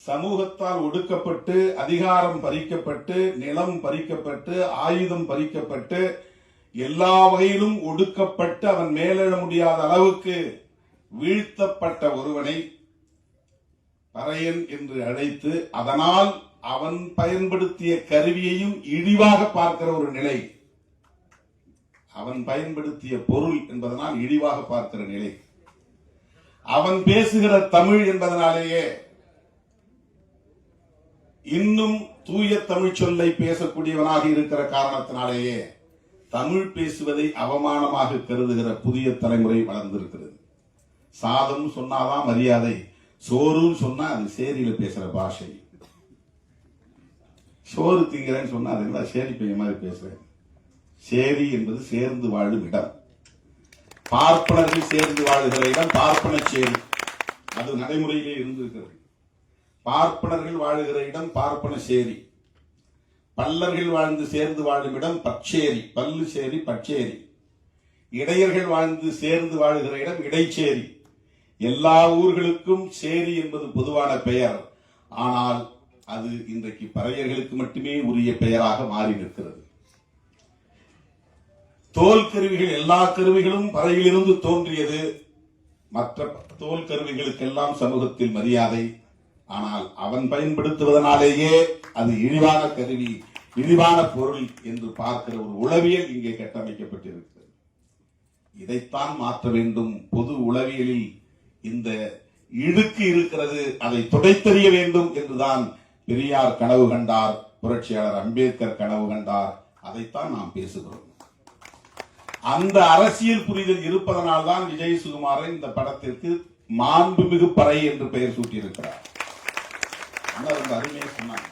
சமூகத்தால் ஒடுக்கப்பட்டு அதிகாரம் பறிக்கப்பட்டு நிலம் பறிக்கப்பட்டு ஆயுதம் பறிக்கப்பட்டு எல்லா வகையிலும் ஒடுக்கப்பட்டு அவன் மேலெழ முடியாத அளவுக்கு வீழ்த்தப்பட்ட ஒருவனை பறையன் என்று அழைத்து அதனால் அவன் பயன்படுத்திய கருவியையும் இழிவாக பார்க்கிற ஒரு நிலை, அவன் பயன்படுத்திய பொருள் என்பதனால் இழிவாக பார்க்கிற நிலை, அவன் பேசுகிற தமிழ் என்பதனாலேயே இன்னும் தூய தமிழ் சொல்லை பேசக்கூடியவனாக இருக்கிற காரணத்தினாலேயே தமிழ் பேசுவதை அவமானமாக கருதுகிற புதிய தலைமுறை வளர்ந்திருக்கிறது. சாதம் சொன்னாதான் மரியாதை, சோறுன்னு சொன்னா அது சேரியில பேசுற பாஷை. சோறு திங்கிறேன்னு சொன்னா அது சேரி பையன் மாதிரி பேசுறேன். சேரி என்பது சேர்ந்து வாழும் இடம். பார்ப்பனர்கள் சேர்ந்து வாழுகிற இடம் பார்ப்பன சேரி, அது நடைமுறையிலே இருந்திருக்கிறது. பார்ப்பனர்கள் வாழுகிற இடம் பார்ப்பன சேரி, பல்லர்கள் வாழ்ந்து சேர்ந்து வாழும் இடம் பச்சேரி, பல்லு சேரி பச்சேரி, இடையர்கள் வாழ்ந்து சேர்ந்து வாழுகிற இடம் இடைச்சேரி. எல்லா ஊர்களுக்கும் சேரி என்பது பொதுவான பெயர். ஆனால் அது இன்றைக்கு பறையர்களுக்கு மட்டுமே உரிய பெயராக மாறி நிற்கிறது. தோல் கருவிகள், எல்லா கருவிகளும் பறையிலிருந்து தோன்றியது. மற்ற தோல் கருவிகளுக்கெல்லாம் சமூகத்தில் மரியாதை. ஆனால் அவன் பயன்படுத்துவதனாலேயே அது இழிவான கருவி, இழிவான பொருள் என்று பார்க்கிற ஒரு உளவியல் இங்கே கட்டமைக்கப்பட்டிருக்கிறது. இதைத்தான் மாற்ற வேண்டும். பொது உளவியலில் இந்த இழுக்கு இருக்கிறது, அதை துடைத்தெறிய வேண்டும் என்றுதான் பெரியார் கனவு கண்டார், புரட்சியாளர் அம்பேத்கர் கனவு கண்டார். அதைத்தான் நாம் பேசுகிறோம். அந்த அரசியல் புரிதல் இருப்பதனால்தான் விஜய் சுகுமாரன் இந்த படத்திற்கு மாண்புமிகு பறை என்று பெயர் சூட்டியிருக்கிறார். ரொம்ப அருமையாக சொன்னாங்க.